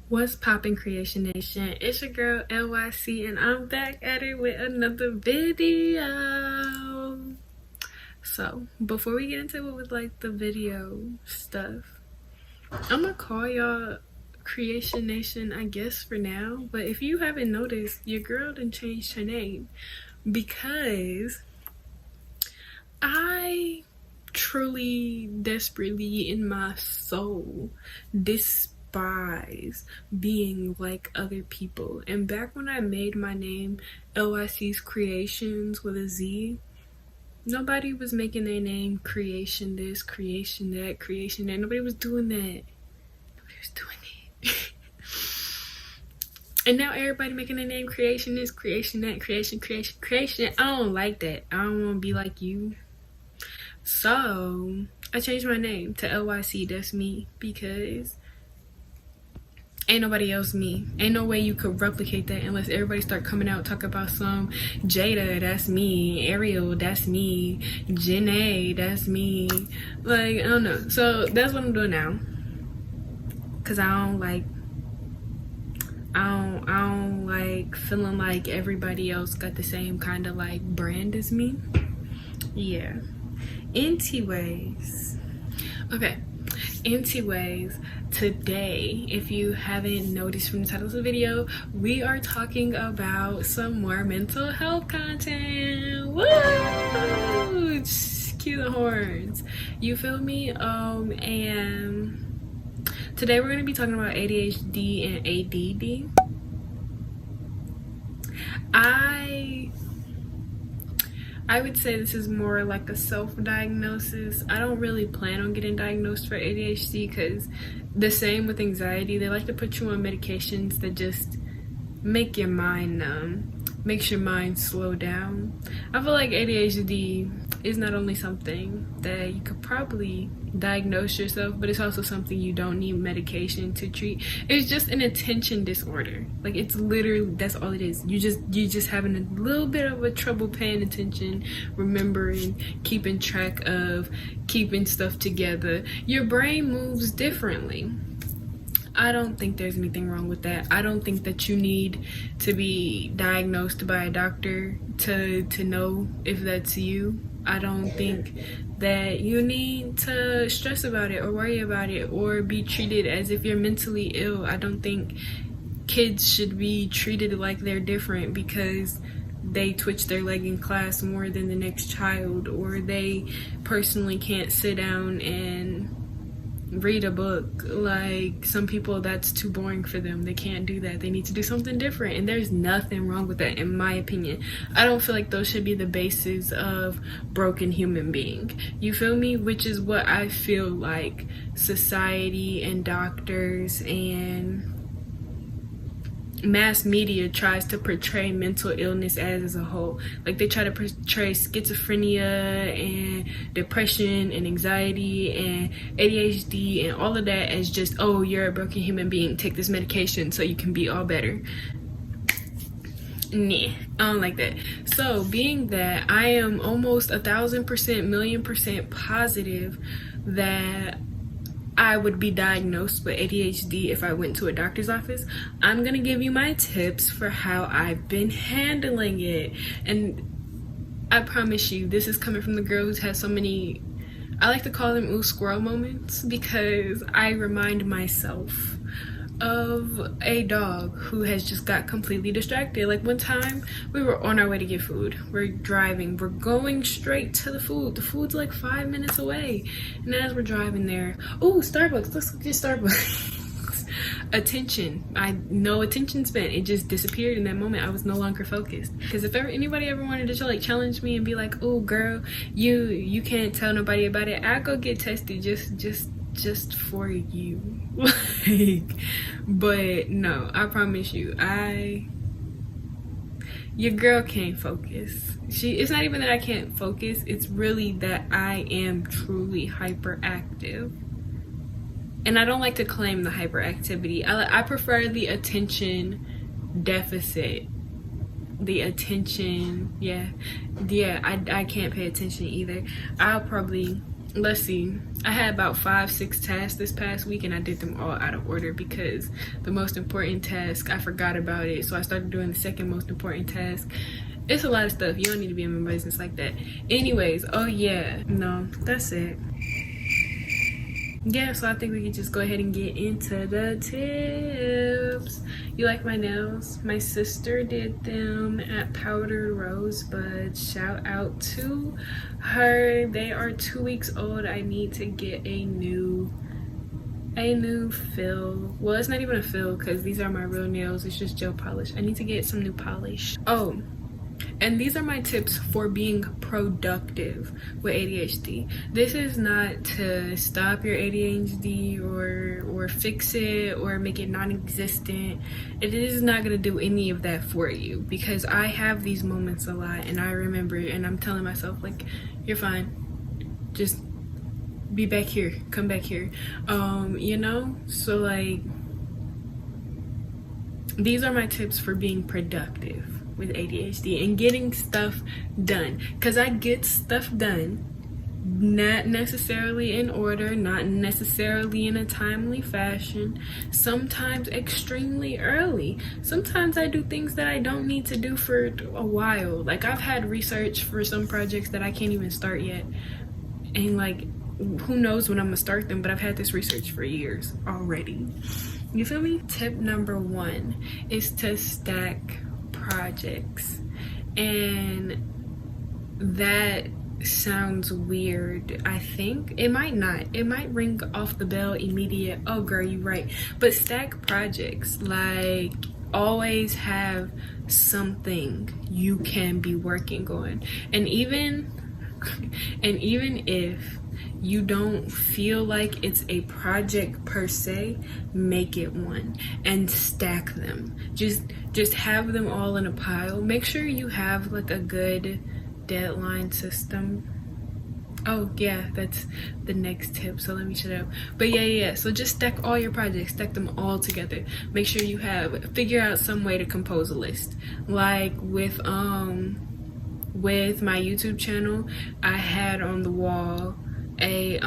What's poppin', Creation Nation? It's your girl LYC and I'm back at it with another video. So before we get into it with like the video stuff, I'm gonna call y'all Creation Nation, I guess, for now. But if you haven't noticed, your girl done changed her name because I truly, desperately in my soul despise being like other people. And back when I made my name LYC's Creations with a Z, nobody was making their name Creation this, Creation that, Creation that. Nobody was doing that. Nobody was doing it. And now everybody making their name Creation this, Creation that, Creation. I don't like that. I don't want to be like you. So I changed my name to LYC, that's me, because ain't nobody else me. Ain't no way you could replicate that unless everybody start coming out talking about some Jada, that's me, Ariel, that's me, Janae, that's me. Like, I don't know. So that's what I'm doing now. Cause I don't like feeling like everybody else got the same kind of like brand as me. Yeah. Anyways, today, if you haven't noticed from the title of the video, we are talking about some more mental health content. Woo! Cue the horns. You feel me? And today we're going to be talking about ADHD and ADD. I would say this is more like a self-diagnosis. I don't really plan on getting diagnosed for ADHD because the same with anxiety. They like to put you on medications that just make your mind numb, makes your mind slow down. I feel like ADHD is not only something that you could probably diagnose yourself, but it's also something you don't need medication to treat. It's just an attention disorder. Like, it's literally, that's all it is. You just having a little bit of a trouble paying attention, remembering, keeping track of, keeping stuff together. Your brain moves differently. I don't think there's anything wrong with that. I don't think that you need to be diagnosed by a doctor to know if that's you. I don't think that you need to stress about it or worry about it or be treated as if you're mentally ill. I don't think kids should be treated like they're different because they twitch their leg in class more than the next child, or they personally can't sit down and read a book. Like, some people, that's too boring for them. They can't do that. They need to do something different, and there's nothing wrong with that, in my opinion. I don't feel like those should be the basis of broken human being. You feel me? Which is what I feel like society and doctors and mass media tries to portray mental illness as a whole. Like, they try to portray schizophrenia and depression and anxiety and ADHD and all of that as just, oh, you're a broken human being, take this medication so you can be all better. Nah, I don't like that. So being that I am almost 1,000%, 1,000,000% positive that I would be diagnosed with ADHD if I went to a doctor's office, I'm gonna give you my tips for how I've been handling it. And I promise you, this is coming from the girl who's had so many, I like to call them ooh squirrel moments, because I remind myself of a dog who has just got completely distracted. Like, one time we were on our way to get food, we're driving, we're going straight to the food's like 5 minutes away, and as we're driving there, oh, Starbucks, let's get Starbucks. Attention, no attention span, it just disappeared in that moment. I was no longer focused. Because if anybody ever wanted to like challenge me and be like, oh girl, you can't tell nobody about it, I go get tested just for you. Like, but no, I promise you, your girl can't focus. It's not even that I can't focus, it's really that I am truly hyperactive. And I don't like to claim the hyperactivity. I prefer the attention deficit. The attention, yeah, I can't pay attention either. I'll probably let's see, I had about 5-6 tasks this past week, and I did them all out of order because the most important task, I forgot about it, so I started doing the second most important task. It's a lot of stuff. You don't need to be in my business like that. Anyways, oh yeah, no, that's it. Yeah, so I think we can just go ahead and get into the tips. You like my nails? My sister did them at Powdered Rosebud. Shout out to her. They are 2 weeks old. I need to get a new fill. Well, it's not even a fill because these are my real nails. It's just gel polish. I need to get some new polish. Oh, and these are my tips for being productive with ADHD. This is not to stop your ADHD or fix it or make it non-existent. It is not going to do any of that for you, because I have these moments a lot, and I remember it, and I'm telling myself, like, you're fine. Just be back here. Come back here. You know? So, like, these are my tips for being productive with ADHD and getting stuff done, because I get stuff done, not necessarily in order, not necessarily in a timely fashion, sometimes extremely early. Sometimes I do things that I don't need to do for a while. Like, I've had research for some projects that I can't even start yet, and like, who knows when I'm gonna start them, but I've had this research for years already. You feel me? Tip number 1 is to stack projects. And that sounds weird. I think it might not. It might ring off the bell immediate, oh girl, you right. But stack projects. Like, always have something you can be working on. And even if you don't feel like it's a project per se, make it one and stack them. Just have them all in a pile. Make sure you have like a good deadline system. Oh yeah, that's the next tip, so let me shut up. But yeah, so just stack all your projects, stack them all together. Make sure you figure out some way to compose a list. Like with my YouTube channel, I had on the wall a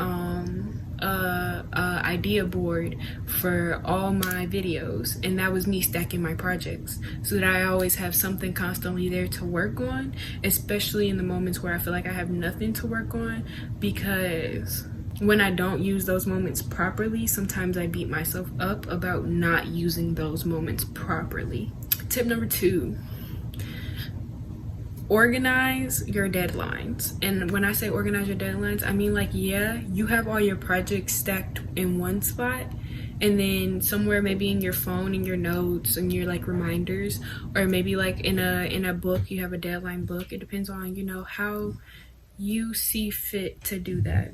idea board for all my videos, and that was me stacking my projects so that I always have something constantly there to work on, especially in the moments where I feel like I have nothing to work on, because when I don't use those moments properly, sometimes I beat myself up about not using those moments properly. Tip number 2, organize your deadlines. And when I say organize your deadlines, I mean, like, yeah, you have all your projects stacked in one spot, and then somewhere maybe in your phone, in your notes, and your like reminders, or maybe like in a book, you have a deadline book. It depends on, you know, how you see fit to do that.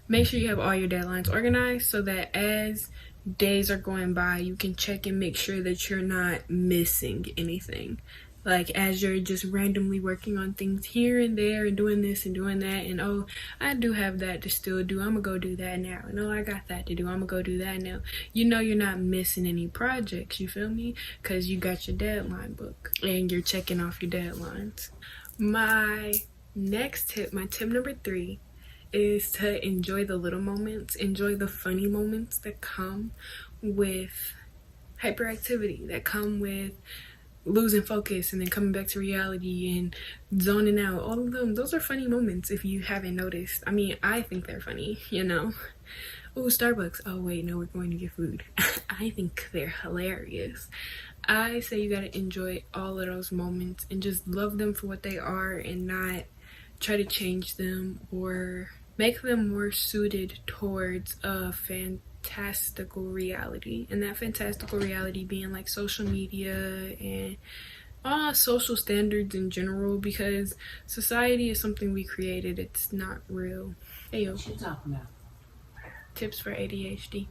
Make sure you have all your deadlines organized so that as days are going by, you can check and make sure that you're not missing anything. Like, as you're just randomly working on things here and there and doing this and doing that, and oh, I do have that to still do, I'm gonna go do that now, and oh, I got that to do, I'm gonna go do that now. You know you're not missing any projects, you feel me? Because you got your deadline book and you're checking off your deadlines. My next tip, my tip number 3, is to enjoy the little moments, enjoy the funny moments that come with hyperactivity, that come with losing focus and then coming back to reality and zoning out. All of them, those are funny moments if you haven't noticed. I mean, I think they're funny, you know. Oh, Starbucks. Oh wait, no, we're going to get food. I think they're hilarious. I say you gotta enjoy all of those moments and just love them for what they are and not try to change them or make them more suited towards a fantastical reality, and that fantastical reality being like social media and social standards in general, because society is something we created. It's not real. Hey yo, what you talking about? Tips for ADHD.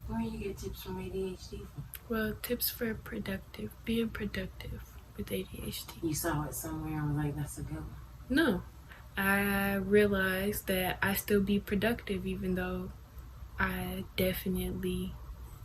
Where you get tips from ADHD from? Well, tips for being productive with ADHD. You saw it somewhere and was like, that's a good one. No, I realized that I still be productive even though I definitely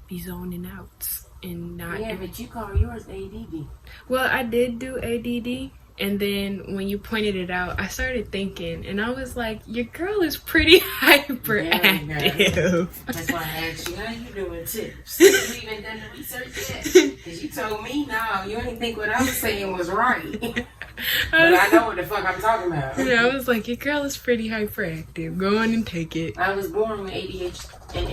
be zoning out and not but you call yours ADD. Well, I did do ADD, And then when you pointed it out, I started thinking, and I was like, your girl is pretty hyperactive. That's why I asked you, how you doing tips? You even done the research yet? Because you told me, no, you didn't think what I was saying was right. But I know what the fuck I'm talking about. Yeah, I was like, your girl is pretty hyperactive. Go on and take it. I was born when ADHD and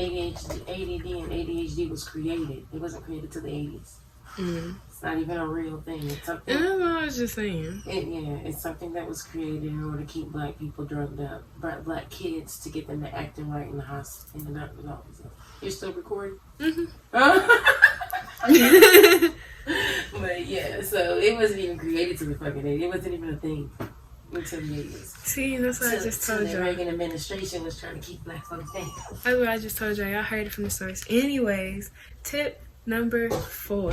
ADD was created. It wasn't created till the 80s. It's not even a real thing. It's something. I was just saying. It's something that was created in order to keep black people drugged up, black kids to get them to acting right in the hospital, in the doctor's office. You're still recording? But yeah, so it wasn't even created till the fucking 80s. It wasn't even a thing until the 80s. See, that's what I just told you. The Reagan administration was trying to keep black folks down. That's what I just told you. Y'all heard it from the source. Anyways, tip number 4.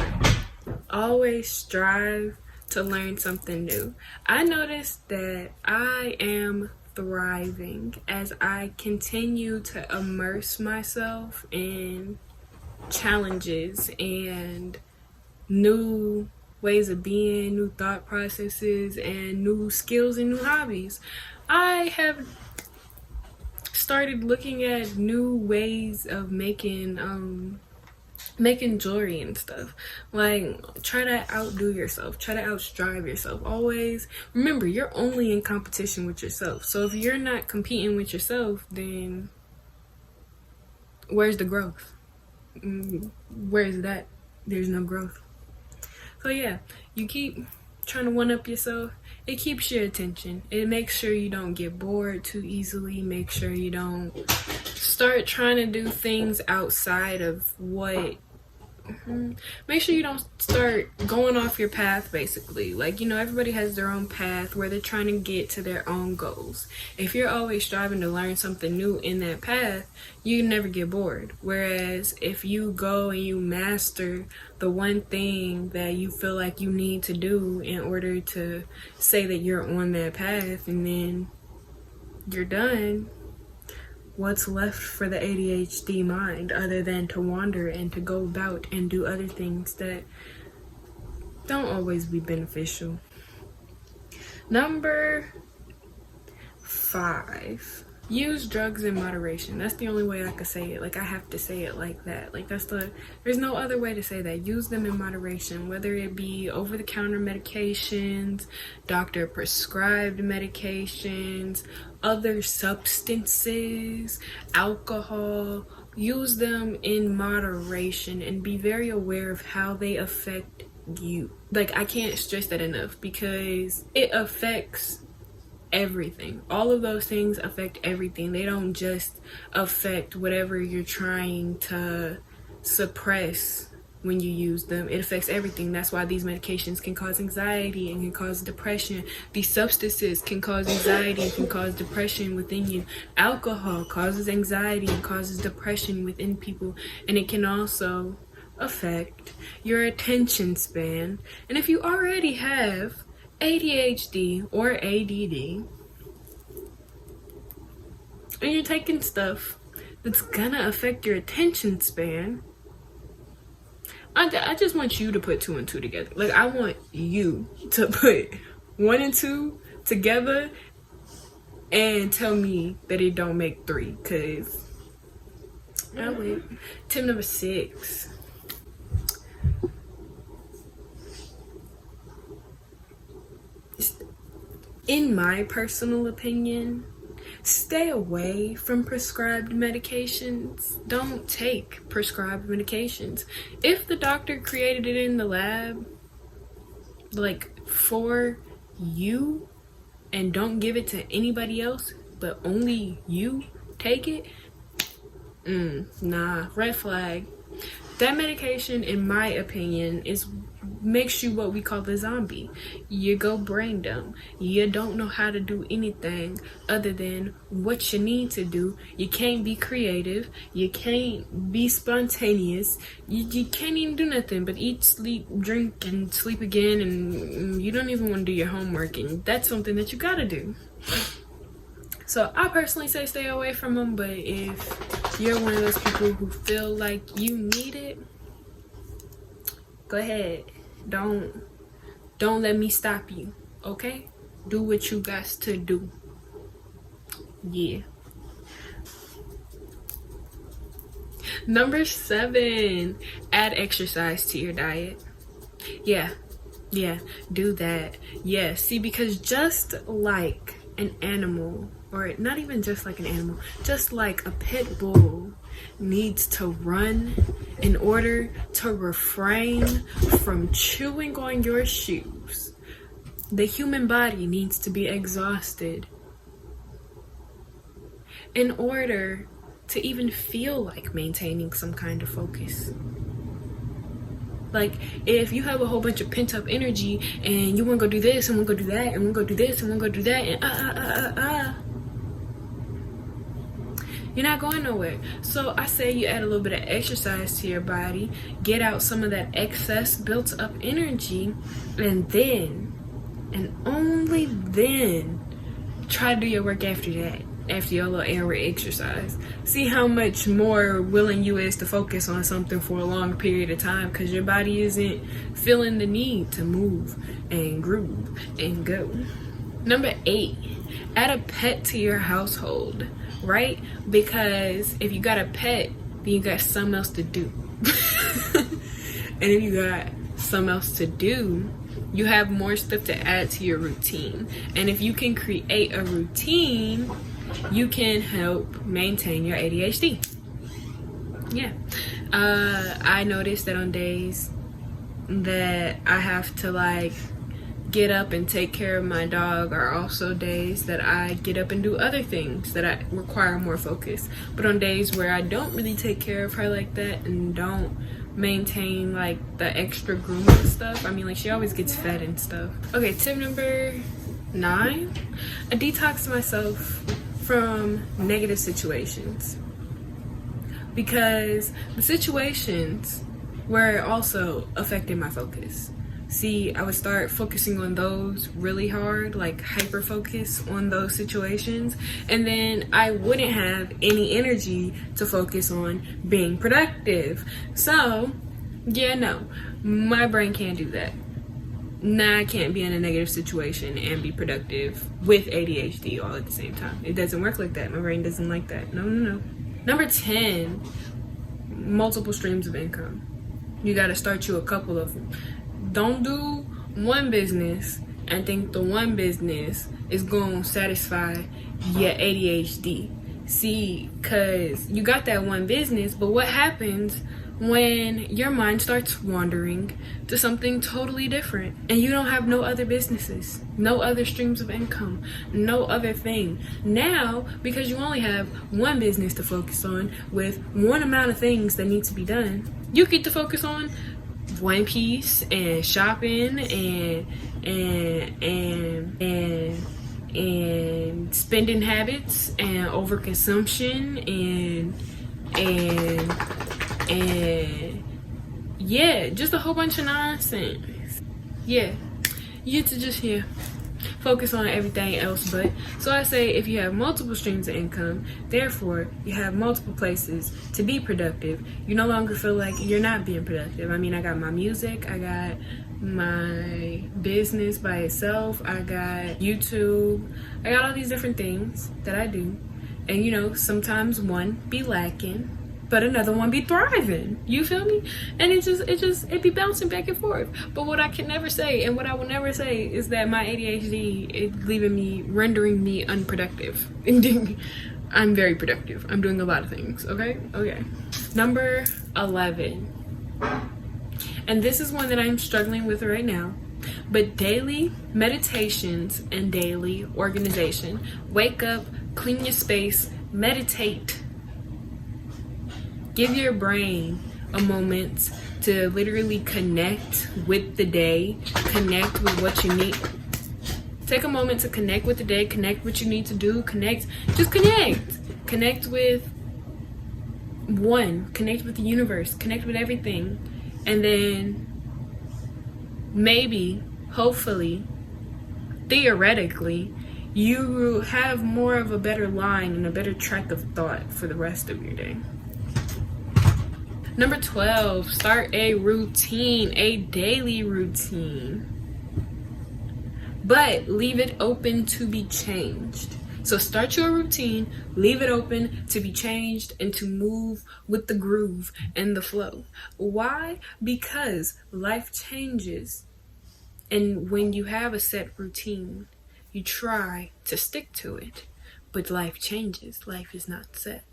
Always strive to learn something new. I noticed that I am thriving as I continue to immerse myself in challenges and new ways of being, new thought processes, and new skills and new hobbies. I have started looking at new ways of making jewelry and stuff. Like, try to outdo yourself, try to outstrive yourself. Always remember, you're only in competition with yourself. So if you're not competing with yourself, then where's the growth? Where's that? There's no growth. So yeah, you keep trying to one up yourself. It keeps your attention. It makes sure you don't get bored too easily. Make sure you don't start trying to do things outside of what make sure you don't start going off your path, basically. Like, you know, everybody has their own path where they're trying to get to their own goals. If you're always striving to learn something new in that path, you never get bored. Whereas if you go and you master the one thing that you feel like you need to do in order to say that you're on that path, and then you're done, what's left for the ADHD mind other than to wander and to go about and do other things that don't always be beneficial? Number 5, use drugs in moderation. That's the only way I could say it. Like, I have to say it like that. Like, there's no other way to say that. Use them in moderation, whether it be over-the-counter medications, doctor prescribed medications, other substances, alcohol. Use them in moderation and be very aware of how they affect you. Like, I can't stress that enough, because it affects everything. All of those things affect everything. They don't just affect whatever you're trying to suppress when you use them. It affects everything. That's why these medications can cause anxiety and can cause depression. These substances can cause anxiety and can cause depression within you. Alcohol causes anxiety and causes depression within people, and it can also affect your attention span. And if you already have ADHD or ADD and you're taking stuff that's gonna affect your attention span, I just want you to put 2 and 2 together. Like, I want you to put 1 and 2 together and tell me that it don't make 3, because I wait. Tip number 6. In my personal opinion, stay away from prescribed medications. Don't take prescribed medications. If the doctor created it in the lab, like, for you, and don't give it to anybody else, but only you take it, nah, red flag. That medication, in my opinion, makes you what we call the zombie. You go brain dumb. You don't know how to do anything other than what you need to do. You can't be creative. You can't be spontaneous. You can't even do nothing but eat, sleep, drink, and sleep again, and you don't even want to do your homework, and that's something that you gotta do. So I personally say stay away from them, but if you're one of those people who feel like you need it, go ahead. Don't let me stop you. Okay? Do what you got to do. Yeah. Number 7, add exercise to your diet. Yeah, do that. Yeah, see, because just like an animal, or not even just like an animal, just like a pit bull needs to run in order to refrain from chewing on your shoes, the human body needs to be exhausted in order to even feel like maintaining some kind of focus. Like, if you have a whole bunch of pent-up energy and you want to go do this and want to go do that and want to go do this and want to go do that and you're not going nowhere. So I say you add a little bit of exercise to your body, get out some of that excess built up energy, and then, and only then, try to do your work after that. After your little aerobic exercise, see how much more willing you is to focus on something for a long period of time, because your body isn't feeling the need to move and groove and go. Number 8, add a pet to your household, right? Because if you got a pet, then you got something else to do. And if you got something else to do, you have more stuff to add to your routine. And if you can create a routine, you can help maintain your ADHD. Yeah. I noticed that on days that I have to like get up and take care of my dog are also days that I get up and do other things that I require more focus. But on days where I don't really take care of her like that and don't maintain like the extra grooming stuff, I mean, like, she always gets fed and stuff. Okay, tip number 9, I detox myself from negative situations, because the situations were also affecting my focus. See, I would start focusing on those really hard, like hyper focus on those situations, and then I wouldn't have any energy to focus on being productive. So yeah, no, my brain can't do that. Nah, I can't be in a negative situation and be productive with ADHD all at the same time. It doesn't work like that. My brain doesn't like that. No. Number 10, multiple streams of income. You got to start you a couple of them. Don't do one business and think the one business is going to satisfy your ADHD. See, because you got that one business, but what happens when your mind starts wandering to something totally different and you don't have no other businesses, no other streams of income, no other thing? Now, because you only have one business to focus on with one amount of things that need to be done, you get to focus on One Piece and shopping and spending habits and overconsumption and yeah, just a whole bunch of nonsense. Yeah, you get to just focus on everything else. But so I say, if you have multiple streams of income, therefore you have multiple places to be productive, you no longer feel like you're not being productive. I mean, I got my music, I got my business by itself, I got YouTube, I got all these different things that I do, and you know, sometimes one be lacking but another one be thriving. You feel me? And it be bouncing back and forth. But what I can never say, and what I will never say, is that my ADHD is rendering me unproductive. I'm very productive. I'm doing a lot of things. Okay. Number 11, and this is one that I'm struggling with right now, but daily meditations and daily organization. Wake up, clean your space, meditate. Give your brain a moment to literally connect with the day, connect with what you need. Take a moment to connect with the day, connect what you need to do, just connect with one, connect with the universe, connect with everything. And then maybe, hopefully, theoretically, you have more of a better line and a better track of thought for the rest of your day. Number 12, start a routine, a daily routine. but leave it open to be changed. So start your routine, leave it open to be changed and to move with the groove and the flow. Why? Because life changes. And when you have a set routine, you try to stick to it. But life changes. Life is not set.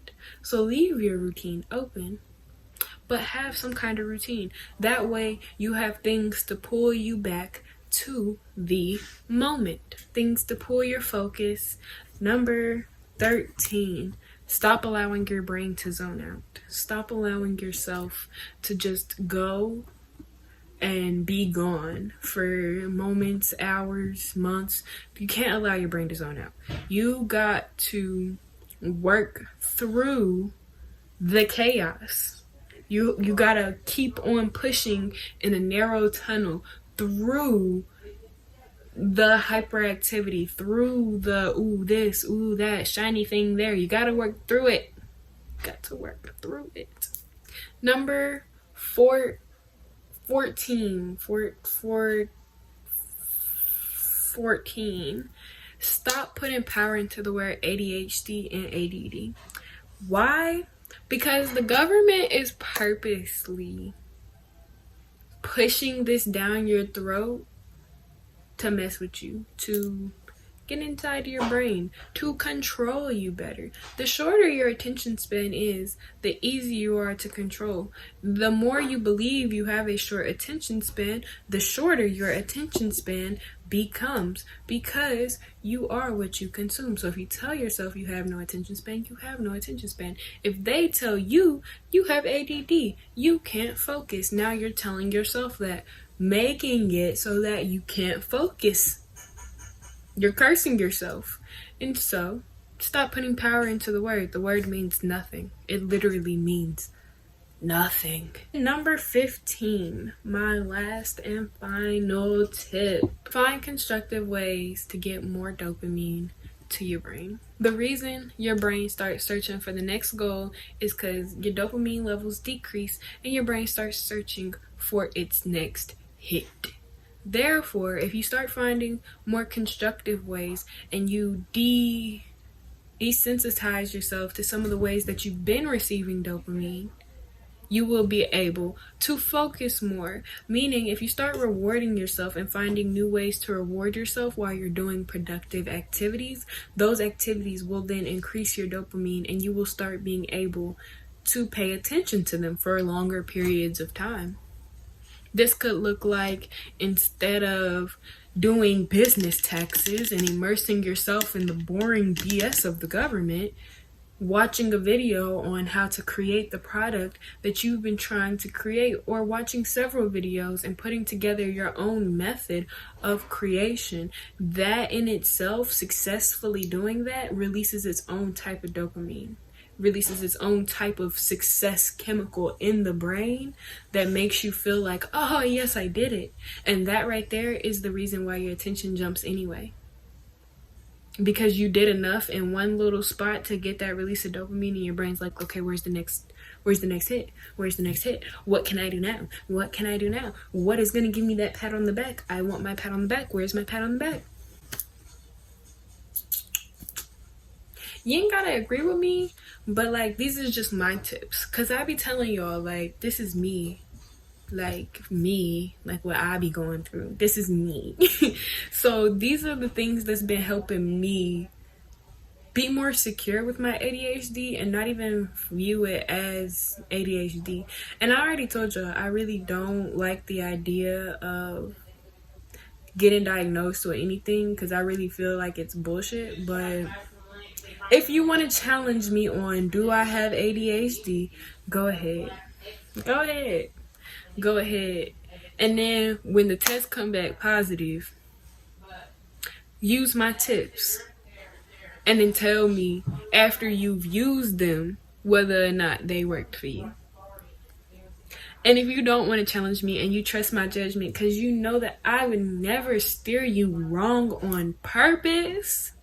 So leave your routine open, but have some kind of routine. That way you have things to pull you back to the moment. Things to pull your focus. Number 13, stop allowing your brain to zone out. Stop allowing yourself to just go and be gone for moments, hours, months. You can't allow your brain to zone out. You got to work through the chaos. You gotta keep on pushing in a narrow tunnel through the hyperactivity, through the ooh this, ooh that, shiny thing there. You gotta work through it. Got to work through it. Number 14. Stop putting power into the word ADHD and ADD. Why? Because the government is purposely pushing this down your throat to mess with you, to get inside your brain, to control you better. The shorter your attention span is, the easier you are to control. The more you believe you have a short attention span, the shorter your attention span becomes, because you are what you consume. So if you tell yourself you have no attention span, you have no attention span. If they tell you you have ADD, you can't focus, now you're telling yourself that, making it so that you can't focus. You're cursing yourself. And so, stop putting power into the word. The word means nothing. It literally means nothing. Number 15, my last and final tip. Find constructive ways to get more dopamine to your brain. The reason your brain starts searching for the next goal is because your dopamine levels decrease and your brain starts searching for its next hit. Therefore, if you start finding more constructive ways and you desensitize yourself to some of the ways that you've been receiving dopamine, you will be able to focus more. Meaning, if you start rewarding yourself and finding new ways to reward yourself while you're doing productive activities, those activities will then increase your dopamine and you will start being able to pay attention to them for longer periods of time. This could look like, instead of doing business taxes and immersing yourself in the boring BS of the government, watching a video on how to create the product that you've been trying to create, or watching several videos and putting together your own method of creation. That in itself, successfully doing that, releases its own type of dopamine, releases its own type of success chemical in the brain that makes you feel like, oh yes, I did it. And that right there is the reason why your attention jumps anyway. Because you did enough in one little spot to get that release of dopamine, and your brain's like, okay, where's the next hit? Where's the next hit? What can I do now? What can I do now? What is gonna give me that pat on the back? I want my pat on the back. Where's my pat on the back? You ain't gotta agree with me, but like, these are just my tips, cause I be telling y'all, like, this is me, like what I be going through. This is me. So these are the things that's been helping me be more secure with my ADHD and not even view it as ADHD. And I already told y'all, I really don't like the idea of getting diagnosed with anything, because I really feel like it's bullshit. But if you want to challenge me on, do I have ADHD? Go ahead. And then when the tests come back positive, use my tips. And then tell me after you've used them whether or not they worked for you. And if you don't want to challenge me and you trust my judgment, because you know that I would never steer you wrong on purpose,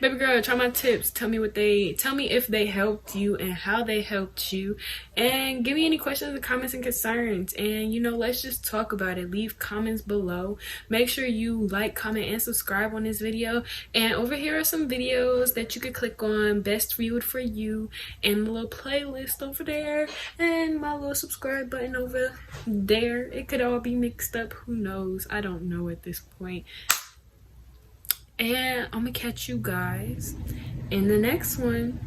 Baby girl, try my tips. Tell me if they helped you and how they helped you, and give me any questions, comments, and concerns. And let's just talk about it. Leave comments below. Make sure you like, comment, and subscribe on this video. And over here are some videos that you could click on. Best viewed for you, and the little playlist over there, and my little subscribe button over there. It could all be mixed up. Who knows? I don't know at this point. And I'm gonna catch you guys in the next one.